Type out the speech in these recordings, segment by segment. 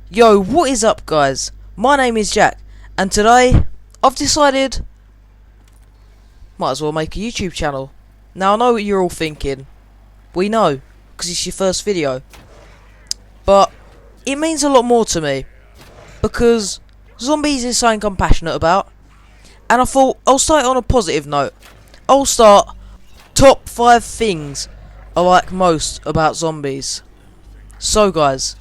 Yo, what is up, guys? My name is Jack, and today I've decided might as well make a YouTube channel. Now, I know what you're all thinking. We know, because it's your first video. But it means a lot more to me, because zombies is something I'm passionate about, and I thought I'll start on a positive note. I'll start top 5 things I like most about zombies. So, guys,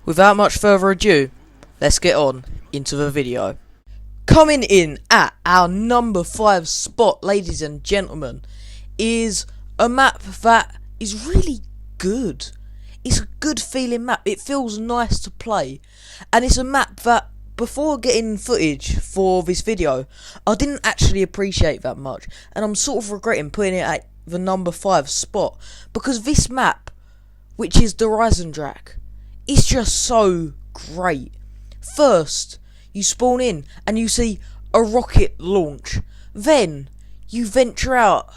without much further ado, let's get on into the video. Coming in at our number 5 spot, ladies and gentlemen, is a map that is really good. It's a good feeling map. It feels nice to play. And it's a map that, before getting footage for this video, I didn't actually appreciate that much. And I'm sort of regretting putting it at the number 5 spot. Because this map, which is the Drak, is just so great. First, you spawn in and you see a rocket launch. Then, you venture out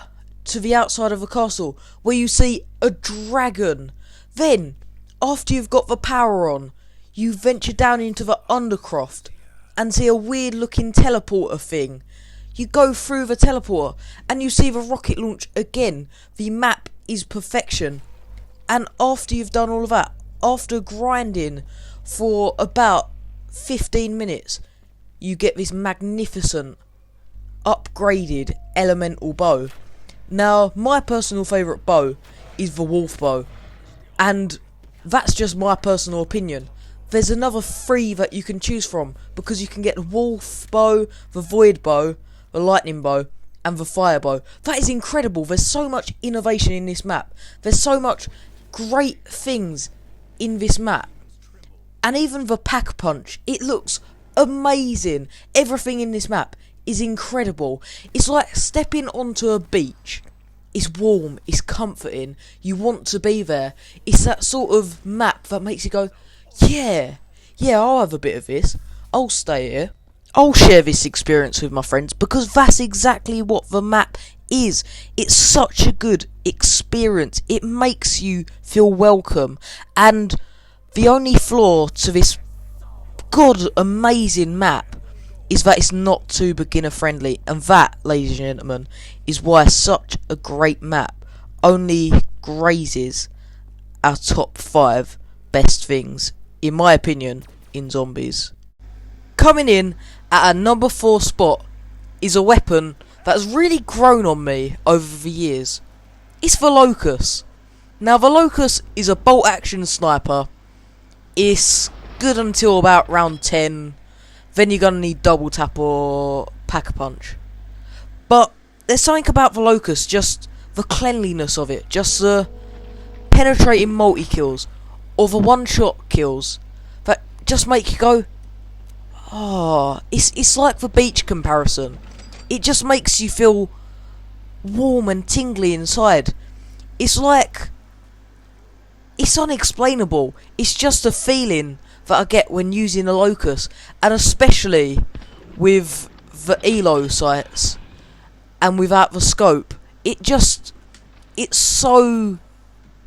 to the outside of the castle where you see a dragon. Then, after you've got the power on, you venture down into the undercroft and see a weird looking teleporter thing. You go through the teleporter and you see the rocket launch again. The map is perfection. And after you've done all of that, after grinding for about 15 minutes, you get this magnificent upgraded elemental bow. Now, my personal favourite bow is the wolf bow, and that's just my personal opinion. There's another 3 that you can choose from, because you can get the wolf bow, the void bow, the lightning bow, and the fire bow. That is incredible. There's so much innovation in this map. There's so much great things in this map. And even the pack punch, it looks amazing. Everything in this map is incredible. It's like stepping onto a beach. It's warm, it's comforting, you want to be there. It's that sort of map that makes you go, yeah, I'll have a bit of this. I'll stay here. I'll share this experience with my friends, because that's exactly what the map is. It's such a good experience. It makes you feel welcome. And the only flaw to this amazing map is that it's not too beginner friendly, and that, ladies and gentlemen, is why such a great map only grazes our top 5 best things, in my opinion, in zombies. Coming in at our number 4 spot is a weapon that has really grown on me over the years. It's the Locust. Now, the Locust is a bolt action sniper. It's good until about round 10. Then you're gonna need double tap or pack a punch. But there's something about the Locust, just the cleanliness of it, just the penetrating multi kills or the one shot kills that just make you go, oh, it's like the beach comparison. It just makes you feel warm and tingly inside. It's like, it's unexplainable. It's just a feeling that I get when using a Locust, and especially with the ELO sights and without the scope. It's so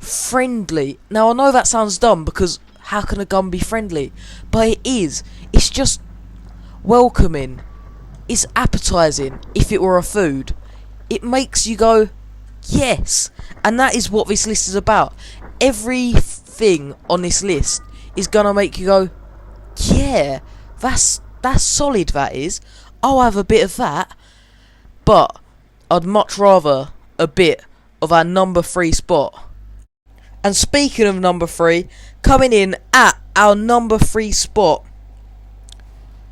friendly. Now, I know that sounds dumb, because how can a gun be friendly? But it is. It's just welcoming. It's appetizing. If it were a food, it makes you go, yes. And that is what this list is about. Everything on this list is gonna make you go, yeah, that's solid, that is. I'll have a bit of that. But I'd much rather a bit of our number 3 spot. And speaking of number 3, coming in at our number 3 spot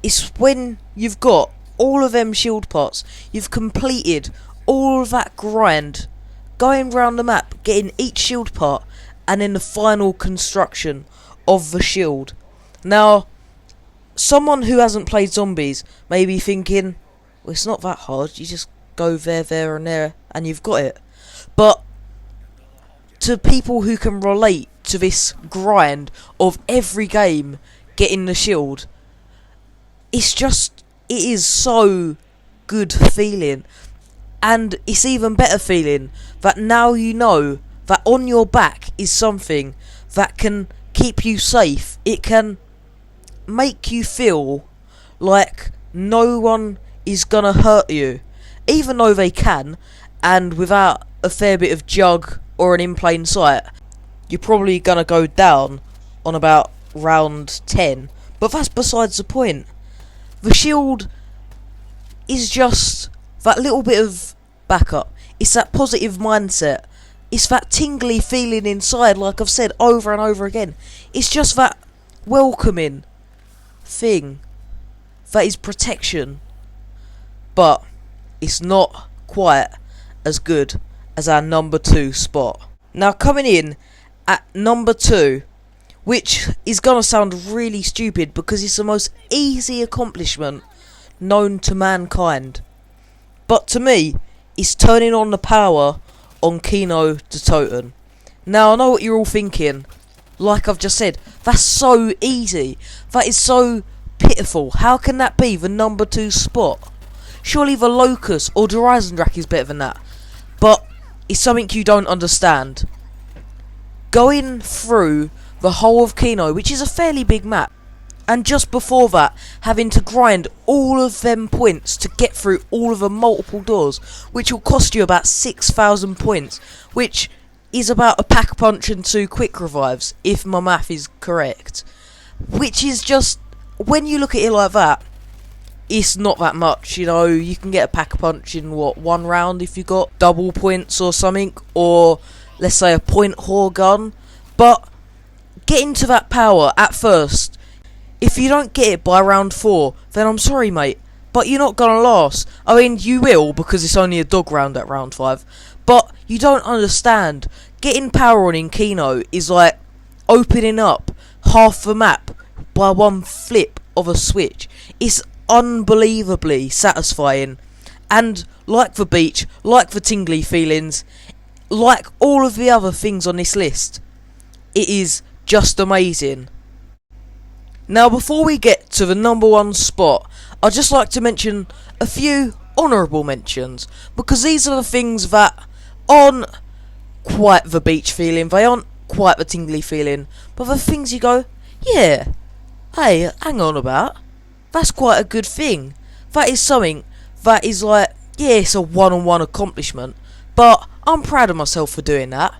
is when you've got all of them shield parts. You've completed all of that grind, going around the map, getting each shield part, and then the final construction of the shield. Now, someone who hasn't played zombies may be thinking, well, it's not that hard, you just go there and there and you've got it. But to people who can relate to this grind of every game getting the shield, it is so good feeling. And it's even better feeling that now you know that on your back is something that can keep you safe. It can make you feel like no one is gonna hurt you, even though they can, and without a fair bit of jug or an in plain sight, you're probably gonna go down on about round 10. But that's besides the point. The shield is just that little bit of backup. It's that positive mindset. It's that tingly feeling inside, like I've said over and over again. It's just that welcoming thing that is protection. But it's not quite as good as our number 2 spot. Now, coming in at number 2, which is gonna sound really stupid because it's the most easy accomplishment known to mankind, but to me, it's turning on the power on Kino to Toten. Now, I know what you're all thinking. Like I've just said, that's so easy. That is so pitiful. How can that be the number 2 spot? Surely the Locust or the Horizon is better than that. But it's something you don't understand. Going through the whole of Kino, which is a fairly big map, and just before that, having to grind all of them points to get through all of the multiple doors, which will cost you about 6,000 points, which is about a pack punch and 2 quick revives, if my math is correct. Which is just, when you look at it like that, it's not that much, you know. You can get a pack punch in, what, 1 round if you got double points or something, or let's say a point whore gun. But getting to that power at first, if you don't get it by round 4, then I'm sorry, mate, but you're not gonna last. I mean, you will, because it's only a dog round at round 5, but you don't understand. Getting power on in Kino is like opening up half the map by one flip of a switch. It's unbelievably satisfying, and like the beach, like the tingly feelings, like all of the other things on this list, it is just amazing. Now, before we get to the number 1 spot, I'd just like to mention a few honourable mentions, because these are the things that aren't quite the beach feeling, they aren't quite the tingly feeling, but the things you go, yeah, hey, hang on about, that's quite a good thing. That is something that is like, yeah, it's a one-on-one accomplishment, but I'm proud of myself for doing that.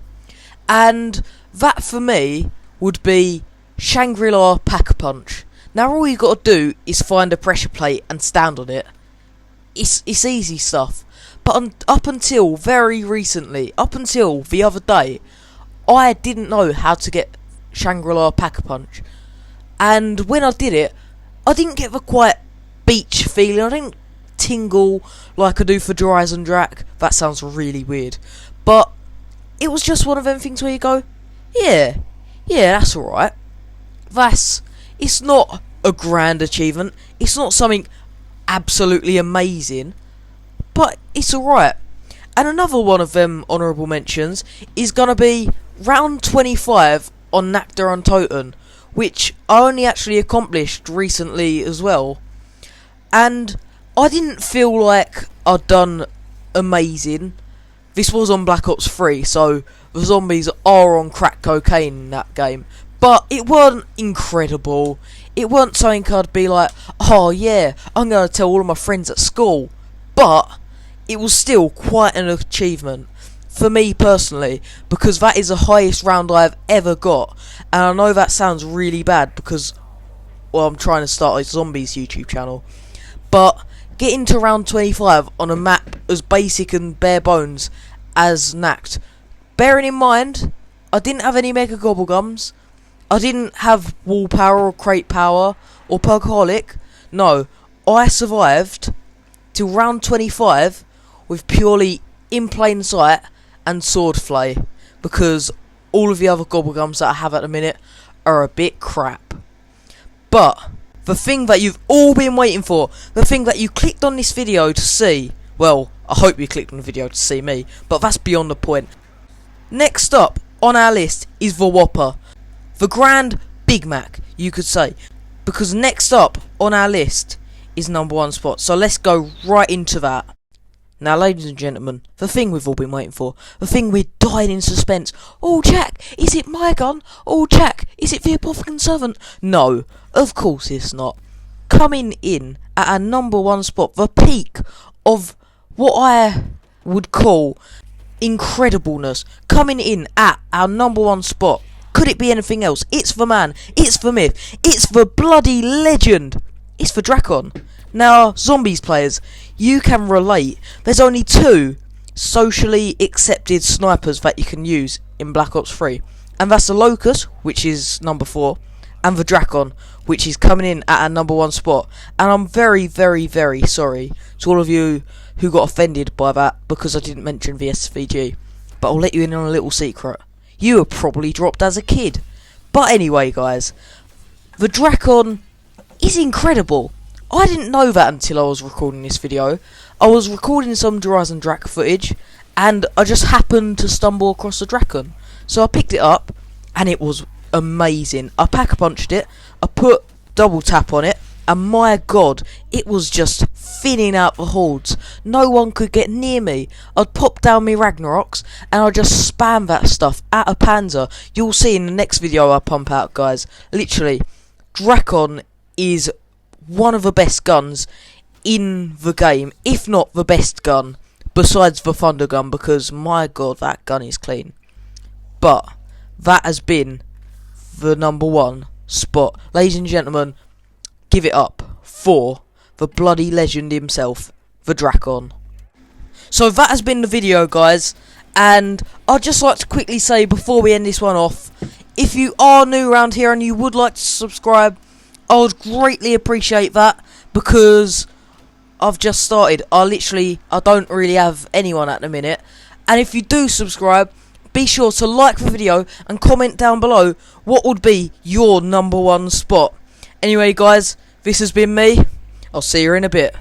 And that for me would be Shangri-La Pack-a-Punch. Now all you got to do is find a pressure plate and stand on it. It's easy stuff. But up until very recently, up until the other day, I didn't know how to get Shangri-La Pack-a-Punch. And when I did it, I didn't get the quite beach feeling. I didn't tingle like I do for Horizon Drac. That sounds really weird. But it was just one of them things where you go, yeah, that's alright. It's not a grand achievement. It's not something absolutely amazing, but it's alright. And another one of them honourable mentions is gonna be round 25 on Nectar on Toten, which I only actually accomplished recently as well. And I didn't feel like I'd done amazing. This was on Black Ops 3, so the zombies are on crack cocaine in that game. But it weren't incredible. It weren't something I'd be like, oh yeah, I'm going to tell all of my friends at school. But it was still quite an achievement for me personally, because that is the highest round I've ever got. And I know that sounds really bad because, well, I'm trying to start a zombies YouTube channel. But getting to round 25 on a map as basic and bare bones as Nact, bearing in mind, I didn't have any Mega Gobblegums, I didn't have Wall Power or Crate Power or Pugaholic. No, I survived till round 25 with purely in plain sight and Swordflay, because all of the other Gobblegums that I have at the minute are a bit crap. But the thing that you've all been waiting for, the thing that you clicked on this video to see, well, I hope you clicked on the video to see me, but that's beyond the point. Next up on our list is the Whopper, the Grand Big Mac, you could say, because next up on our list is number 1 spot, so let's go right into that. Now, ladies and gentlemen, the thing we've all been waiting for, the thing we're dying in suspense. Oh, Jack, is it my gun? Oh, Jack, Is it the Apothicon Servant? No, of course it's not. Coming in at our number one spot, the peak of what I would call incredibleness, coming in at our number one spot. Could it be anything else? It's the man, it's the myth, it's the bloody legend, it's the Drakon. Now, zombies players, you can relate. There's only two socially accepted snipers that you can use in Black Ops 3, and that's the Locust, which is number 4, and the Drakon, which is coming in at our number one spot. And I'm very, very, very sorry to all of you who got offended by that because I didn't mention the SVG, but I'll let you in on a little secret. You were probably dropped as a kid. But anyway, guys, the Drakon is incredible. I didn't know that until I was recording this video. I was recording some Horizon Drak footage, and I just happened to stumble across the Drakon. So I picked it up, and it was amazing. I pack-a-punched it, I put double tap on it, and my god, it was just thinning out the hordes. No one could get near me. I'd pop down my Ragnaroks, and I'd just spam that stuff at a panzer. You'll see in the next video I pump out, guys. Literally, Drakon is one of the best guns in the game, if not the best gun, besides the Thunder Gun, because my god, that gun is clean. But that has been the number one spot. Ladies and gentlemen, give it up for the bloody legend himself, the Drakon. So that has been the video, guys, and I'd just like to quickly say before we end this one off, if you are new around here and you would like to subscribe, I would greatly appreciate that, because I've just started. I don't really have anyone at the minute, and if you do subscribe, be sure to like the video and comment down below what would be your number one spot. Anyway, guys, this has been me. I'll see you in a bit.